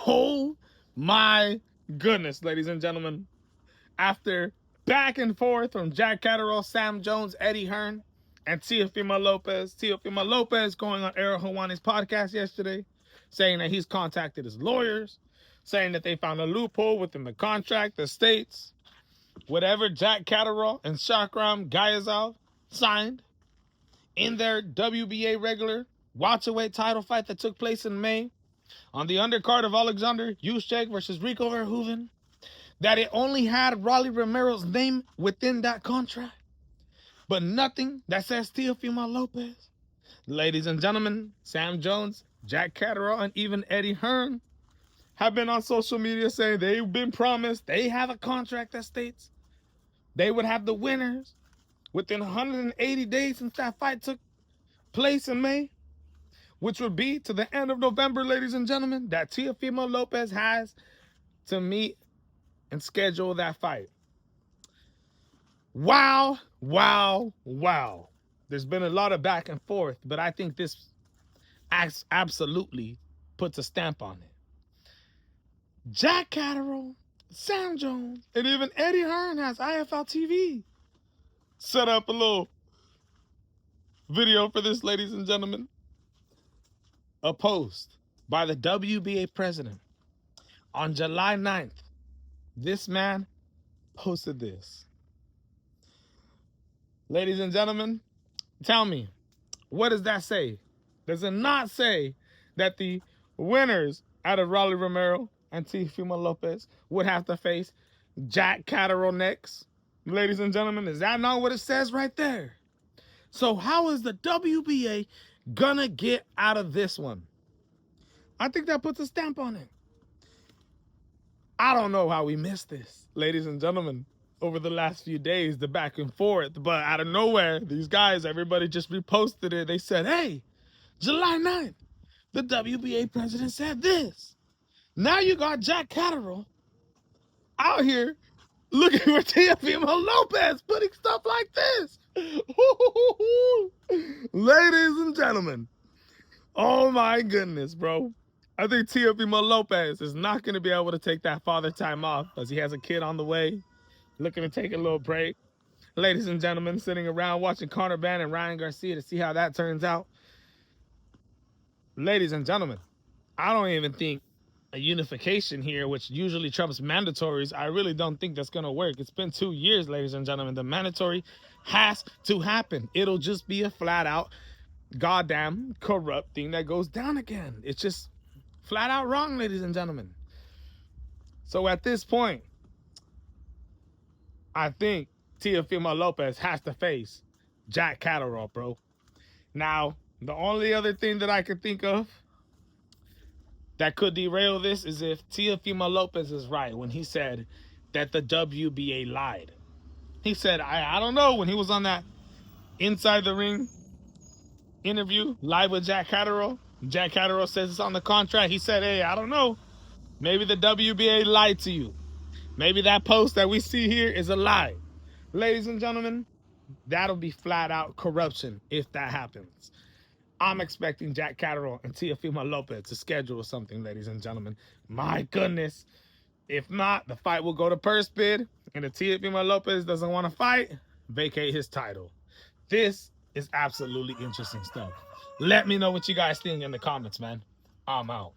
Oh my goodness, ladies and gentlemen. After back and forth from Jack Catterall, Sam Jones, Eddie Hearn, and Teofimo Lopez going on Errol Hawani's podcast yesterday, saying that he's contacted his lawyers, saying that they found a loophole within the contract that states whatever Jack Catterall and Shakram Gayazov signed in their WBA regular welterweight title fight that took place in May on the undercard of Alexander Usyk versus Rico Verhoeven, that it only had Rolly Romero's name within that contract, but nothing that says Teofimo Lopez. Ladies and gentlemen, Sam Jones, Jack Catterall, and even Eddie Hearn have been on social media saying they've been promised they have a contract that states they would have the winners within 180 days since that fight took place in May, which would be to the end of November, ladies and gentlemen, that Teofimo Lopez has to meet and schedule that fight. Wow, wow, wow. There's been a lot of back and forth, but I think this absolutely puts a stamp on it. Jack Catterall, Sam Jones, and even Eddie Hearn has IFL TV set up a little video for this, ladies and gentlemen. A post by the WBA president on July 9th. This man posted this. Ladies and gentlemen, tell me, what does that say? Does it not say that the winners out of Rolly Romero and Teofimo Lopez would have to face Jack Catterall next? Ladies and gentlemen, is that not what it says right there? So how is the WBA gonna get out of this one? I think that puts a stamp on it. I don't know how we missed this, ladies and gentlemen, over the last few days, the back and forth, but out of nowhere, these guys, everybody just reposted it. They said, hey, July 9th, the WBA president said this. Now you got Jack Catterall out here looking for Teofimo Lopez, putting stuff like this. Ladies and gentlemen, oh my goodness, bro. I think Teofimo Lopez is not going to be able to take that father time off because he has a kid on the way, looking to take a little break. Ladies and gentlemen, sitting around watching Conor Benn and Ryan Garcia to see how that turns out. Ladies and gentlemen, I don't even think a unification here, which usually trumps mandatories, I really don't think that's going to work. It's been 2 years, ladies and gentlemen. The mandatory has to happen. It'll just be a flat out goddamn corrupt thing that goes down again. It's just flat out wrong, ladies and gentlemen. So at this point, I think Teofimo Lopez has to face Jack Catterall, bro. Now, the only other thing that I could think of that could derail this is if Teofimo Lopez is right when he said that the WBA lied. He said, I don't know, when he was on that Inside the Ring interview live with Jack Catterall says it's on the contract. He said, hey, I don't know. Maybe the WBA lied to you. Maybe that post that we see here is a lie. Ladies and gentlemen, that'll be flat out corruption if that happens. I'm expecting Jack Catterall and Teofimo Lopez to schedule something, ladies and gentlemen. My goodness. If not, the fight will go to purse bid. And if Teofimo Lopez doesn't want to fight, vacate his title. This is absolutely interesting stuff. Let me know what you guys think in the comments, man. I'm out.